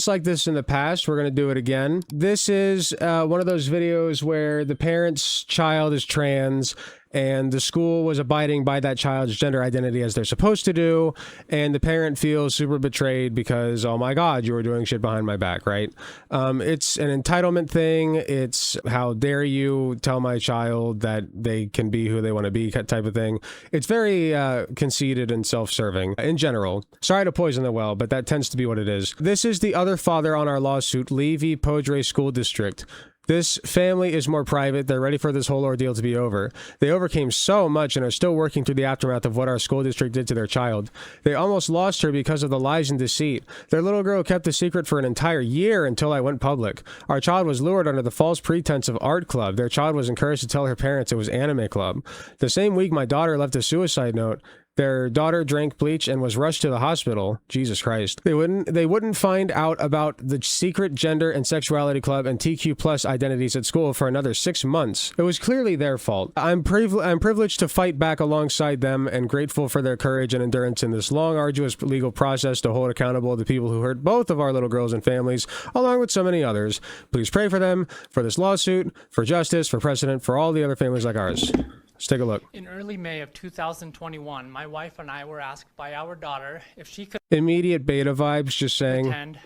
like this in the past. We're going to do it again. This is one of those videos where the parent's child is trans and the school was abiding by that child's gender identity as they're supposed to do, and the parent feels super betrayed because, oh my god, you were doing shit behind my back, right? It's an entitlement thing. It's how dare you tell my child that they can be who they want to be type of thing. It's very conceited and self-serving in general. Sorry to poison the well, but that tends to be what it is. This is the other father on our lawsuit, Levy Podre School District. This family is more private. They're ready for this whole ordeal to be over. They overcame so much and are still working through the aftermath of what our school district did to their child. They almost lost her because of the lies and deceit. Their little girl kept the secret for an entire year until I went public. Our child was lured under the false pretense of art club. Their child was encouraged to tell her parents it was anime club. The same week, my daughter left a suicide note. Their daughter drank bleach and was rushed to the hospital. Jesus Christ. They wouldn't find out about the secret gender and sexuality club and TQ plus identities at school for another 6 months. It was clearly their fault. I'm privileged to fight back alongside them and grateful for their courage and endurance in this long, arduous legal process to hold accountable the people who hurt both of our little girls and families, along with so many others. Please pray for them, for this lawsuit, for justice, for precedent, for all the other families like ours. Let's take a look. In early May of 2021, my wife and I were asked by our daughter if she could Immediate beta vibes, just saying. attend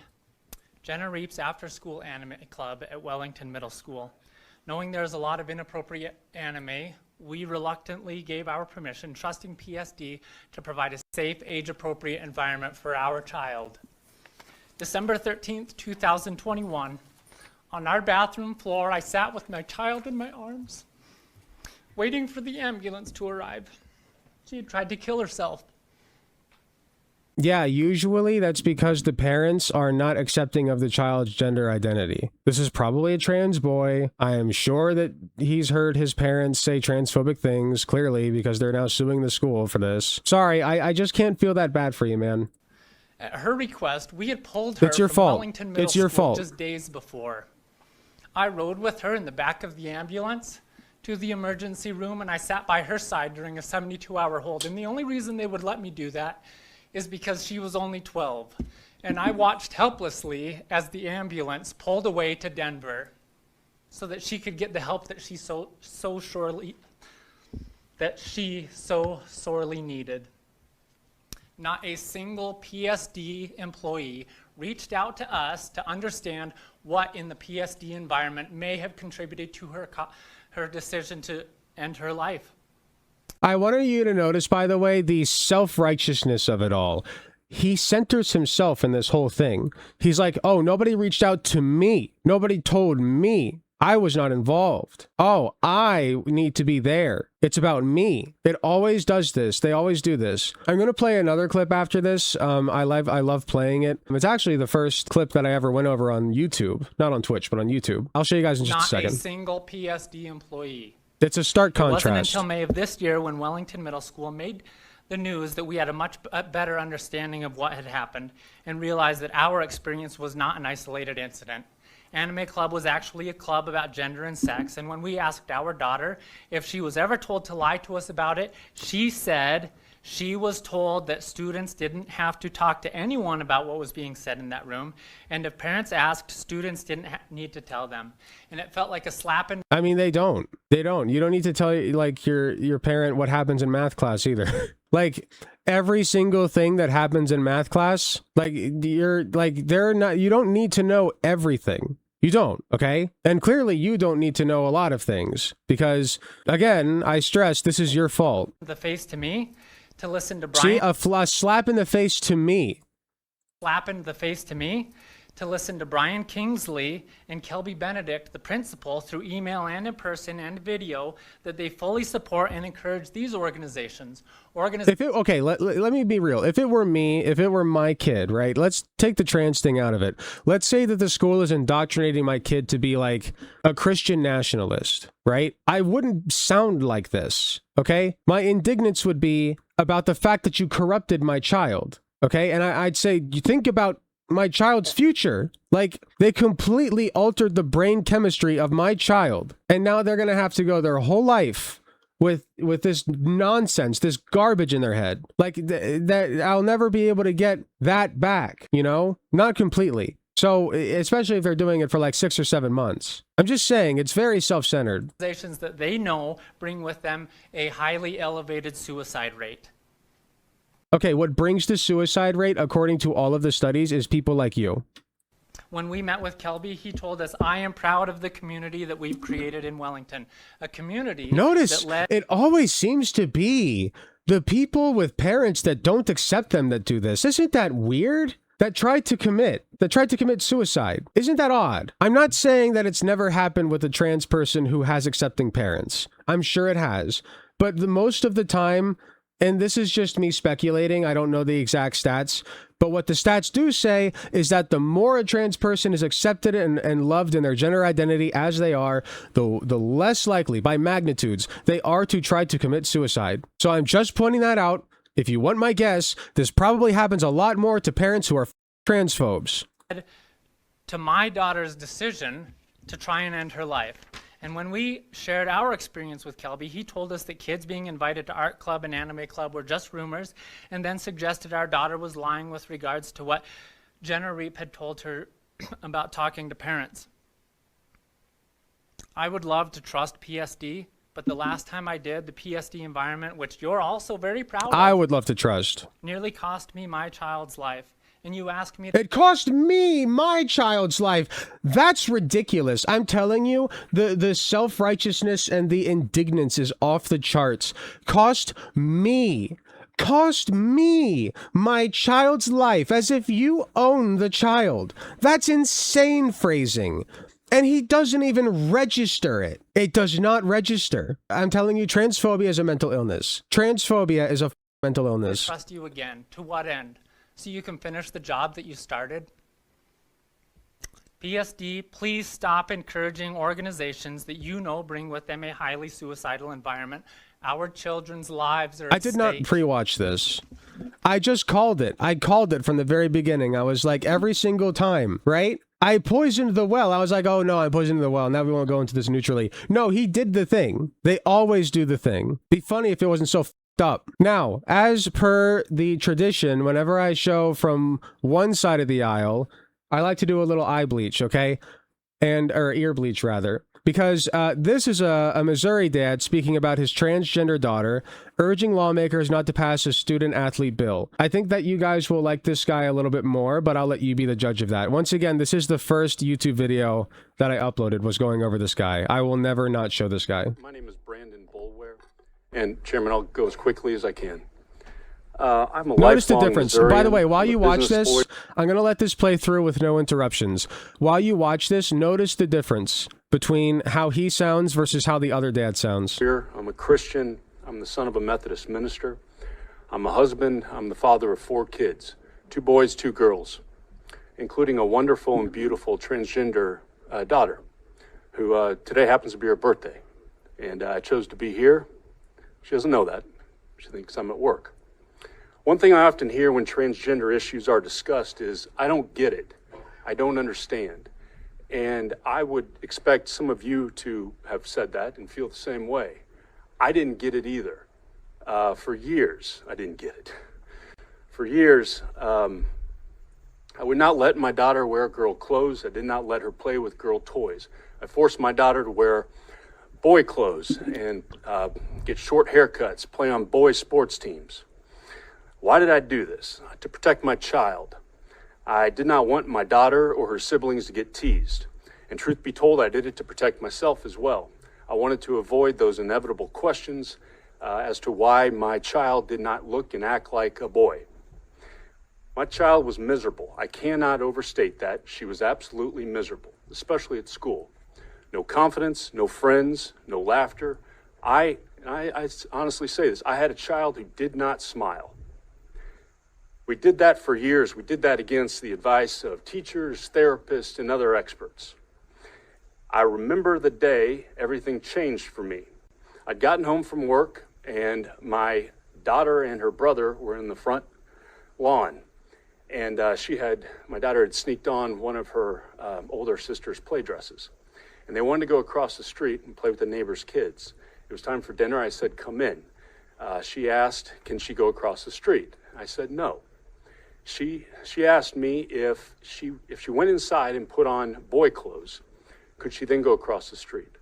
Jenna Reap's after-school anime club at Wellington Middle School. Knowing there's a lot of inappropriate anime, we reluctantly gave our permission, trusting PSD to provide a safe, age-appropriate environment for our child. December 13th, 2021, on our bathroom floor, I sat with my child in my arms, waiting for the ambulance to arrive. She had tried to kill herself. Yeah, usually that's because the parents are not accepting of the child's gender identity. This is probably a trans boy. I am sure that he's heard his parents say transphobic things, clearly, because they're now suing the school for this. Sorry, I just can't feel that bad for you, man. At her request, we had pulled her It's your from fault. Wellington Middle It's your School fault. just days before. I rode with her in the back of the ambulance to the emergency room, and I sat by her side during a 72-hour hold. And the only reason they would let me do that is because she was only 12. And I watched helplessly as the ambulance pulled away to Denver so that she could get the help that she so sorely needed. Not a single PSD employee reached out to us to understand what in the PSD environment may have contributed to her decision to end her life. I wanted you to notice, by the way, the self-righteousness of it all. He centers himself in this whole thing. He's like, oh, nobody reached out to me. Nobody told me. I was not involved. Oh, I need to be there. It's about me. It always does this. They always do this. I'm going to play another clip after this. I love playing it. It's actually the first clip that I ever went over on YouTube. Not on Twitch, but on YouTube. I'll show you guys in just a second. Not a single PSD employee. It's a stark contrast. It wasn't until May of this year when Wellington Middle School made the news that we had a much better understanding of what had happened and realized that our experience was not an isolated incident. Anime Club was actually a club about gender and sex, and when we asked our daughter if she was ever told to lie to us about it, she said she was told that students didn't have to talk to anyone about what was being said in that room, and if parents asked, students didn't need to tell them. And it felt like a slap in... I mean, they don't. You don't need to tell like your parent what happens in math class either. Like every single thing that happens in math class, like you don't need to know everything. You don't, okay? And clearly you don't need to know a lot of things because, again, I stress this is your fault. The face to me to listen to Brian. See, a slap in the face to me. Slap in the face to me to listen to Brian Kingsley and Kelby Benedict, the principal, through email and in person and video, that they fully support and encourage these organizations. Okay, let me be real. If it were me, if it were my kid, right? Let's take the trans thing out of it. Let's say that the school is indoctrinating my kid to be like a Christian nationalist, right? I wouldn't sound like this, okay? My indignance would be about the fact that you corrupted my child, okay? And I'd say, you think about my child's future. Like, they completely altered the brain chemistry of my child, and now they're gonna have to go their whole life with this nonsense, this garbage in their head. Like that I'll never be able to get that back, you know? Not completely, So, especially if they're doing it for like 6 or 7 months. I'm just saying, it's very self-centered. Organizations that they know bring with them a highly elevated suicide rate. Okay, what brings the suicide rate, according to all of the studies, is people like you. When we met with Kelby, he told us, I am proud of the community that we've created in Wellington. A community Notice, that led... it always seems to be the people with parents that don't accept them that do this. Isn't that weird? That tried to commit suicide. Isn't that odd? I'm not saying that it's never happened with a trans person who has accepting parents. I'm sure it has. But the most of the time, and this is just me speculating, I don't know the exact stats, but what the stats do say is that the more a trans person is accepted and loved in their gender identity as they are, the less likely, by magnitudes, they are to try to commit suicide. So I'm just pointing that out. If you want my guess, this probably happens a lot more to parents who are transphobes. To my daughter's decision to try and end her life. And when we shared our experience with Kelby, he told us that kids being invited to art club and anime club were just rumors, and then suggested our daughter was lying with regards to what Jenna Reap had told her about talking to parents. I would love to trust PSD, but the last time I did, the PSD environment, which you're also very proud of, I would love to trust. nearly cost me my child's life. And you asked me... It cost me my child's life. That's ridiculous. I'm telling you, the self-righteousness and the indignance is off the charts. Cost me my child's life, as if you own the child. That's insane phrasing. And he doesn't even register it. It does not register. I'm telling you, transphobia is a mental illness. Transphobia is a mental illness. Trust you again. To what end? So you can finish the job that you started? PSD, please stop encouraging organizations that you know bring with them a highly suicidal environment. Our children's lives are at I did not stake. pre-watch this. I just called it. I called it from the very beginning. I was like, every single time, right? I poisoned the well. I was like, oh no, I poisoned the well. Now we won't go into this neutrally. No, he did the thing. They always do the thing. Be funny if it wasn't so up. Now, as per the tradition, whenever I show from one side of the aisle, I like to do a little eye bleach, okay? Or ear bleach, rather. Because this is a Missouri dad speaking about his transgender daughter, urging lawmakers not to pass a student-athlete bill. I think that you guys will like this guy a little bit more, but I'll let you be the judge of that. Once again, this is the first YouTube video that I uploaded was going over this guy. I will never not show this guy. My name is Brandon Bulware, and Chairman, I'll go as quickly as I can. I'm a Notice the lifelong difference. Missourian. By the way, while I'm a you watch business this, boy. I'm going to let this play through with no interruptions. While you watch this, notice the difference between how he sounds versus how the other dad sounds. I'm a Christian. I'm the son of a Methodist minister. I'm a husband. I'm the father of 4 kids, 2 boys, 2 girls, including a wonderful and beautiful transgender daughter, who today happens to be her birthday. And I chose to be here. She doesn't know that. She thinks I'm at work. One thing I often hear when transgender issues are discussed is, I don't get it. I don't understand. And I would expect some of you to have said that and feel the same way. I didn't get it either. For years, I didn't get it. For years, I would not let my daughter wear girl clothes. I did not let her play with girl toys. I forced my daughter to wear boy clothes and get short haircuts, play on boy sports teams. Why did I do this? To protect my child. I did not want my daughter or her siblings to get teased. And truth be told, I did it to protect myself as well. I wanted to avoid those inevitable questions as to why my child did not look and act like a boy. My child was miserable. I cannot overstate that. She was absolutely miserable, especially at school. No confidence, no friends, no laughter. I honestly say this, I had a child who did not smile. We did that for years. We did that against the advice of teachers, therapists, and other experts. I remember the day everything changed for me. I'd gotten home from work, and my daughter and her brother were in the front lawn. And my daughter had sneaked on one of her older sister's play dresses. And they wanted to go across the street and play with the neighbor's kids. It was time for dinner. I said, come in. She asked, can she go across the street? I said, no. She asked me if she went inside and put on boy clothes, could she then go across the street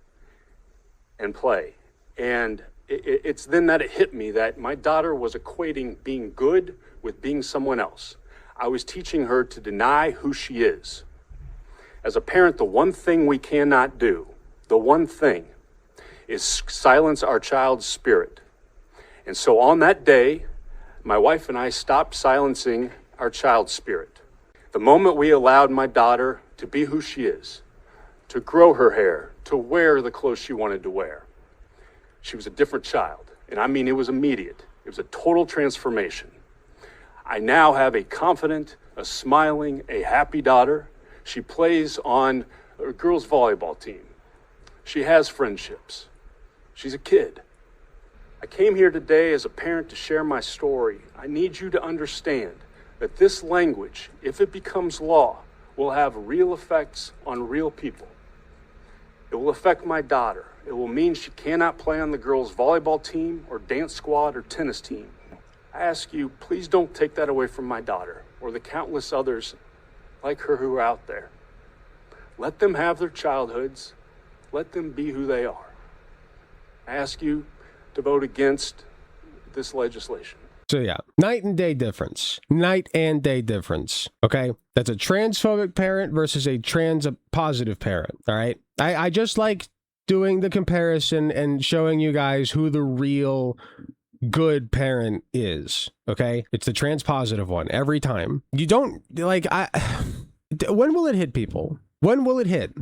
and play? And it's then that it hit me that my daughter was equating being good with being someone else. I was teaching her to deny who she is. As a parent, the one thing we cannot do, the one thing, is silence our child's spirit. And so on that day, my wife and I stopped silencing our child's spirit. The moment we allowed my daughter to be who she is, to grow her hair, to wear the clothes she wanted to wear, she was a different child. And I mean, it was immediate. It was a total transformation. I now have a confident, a smiling, a happy daughter. She plays on a girls' volleyball team. She has friendships. She's a kid. I came here today as a parent to share my story. I need you to understand that this language, if it becomes law, will have real effects on real people. It will affect my daughter. It will mean she cannot play on the girls' volleyball team or dance squad or tennis team. I ask you, please don't take that away from my daughter or the countless others like her who are out there. Let them have their childhoods. Let them be who they are. I ask you to vote against this legislation. So yeah, night and day difference. Night and day difference. Okay? That's a transphobic parent versus a trans positive parent. All right? I just like doing the comparison and showing you guys who the real good parent is. Okay? It's the trans positive one every time. You don't like when will it hit people? When will it hit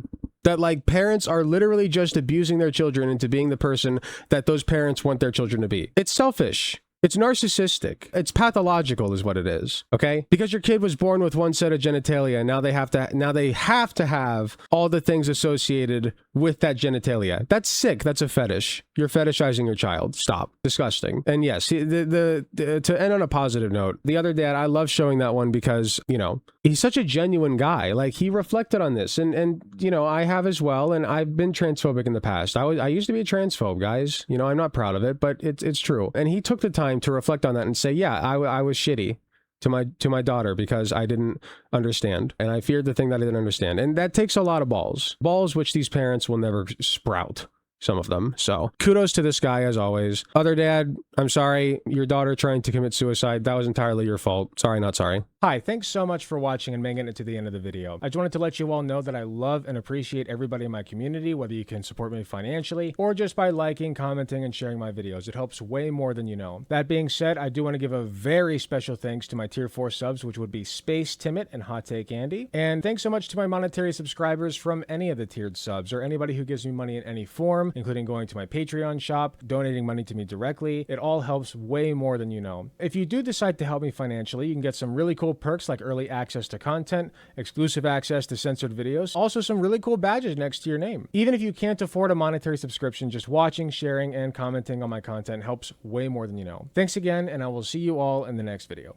that like parents are literally just abusing their children into being the person that those parents want their children to be? It's selfish. It's narcissistic. It's pathological is what it is, okay? Because your kid was born with one set of genitalia and now they have to have all the things associated with that genitalia. That's sick. That's a fetish. You're fetishizing your child. Stop. Disgusting. And yes, to end on a positive note, the other dad, I love showing that one because, you know, he's such a genuine guy. Like he reflected on this and you know, I have as well. And I've been transphobic in the past. I used to be a transphobe, guys. You know, I'm not proud of it, but it's true. And he took the time to reflect on that and say, yeah, I was shitty to my daughter because I didn't understand. And I feared the thing that I didn't understand. And that takes a lot of balls which these parents will never sprout. Some of them. So kudos to this guy as always. Other dad, I'm sorry. Your daughter trying to commit suicide. That was entirely your fault. Sorry, not sorry. Hi, thanks so much for watching and making it to the end of the video. I just wanted to let you all know that I love and appreciate everybody in my community, whether you can support me financially or just by liking, commenting, and sharing my videos. It helps way more than you know. That being said, I do want to give a very special thanks to my tier 4 subs, which would be Space Timid and Hot Take Andy. And thanks so much to my monetary subscribers from any of the tiered subs or anybody who gives me money in any form, including going to my Patreon shop, donating money to me directly. It all helps way more than you know. If you do decide to help me financially, you can get some really cool perks like early access to content, exclusive access to censored videos, also some really cool badges next to your name. Even if you can't afford a monetary subscription, just watching, sharing, and commenting on my content helps way more than you know. Thanks again, and I will see you all in the next video.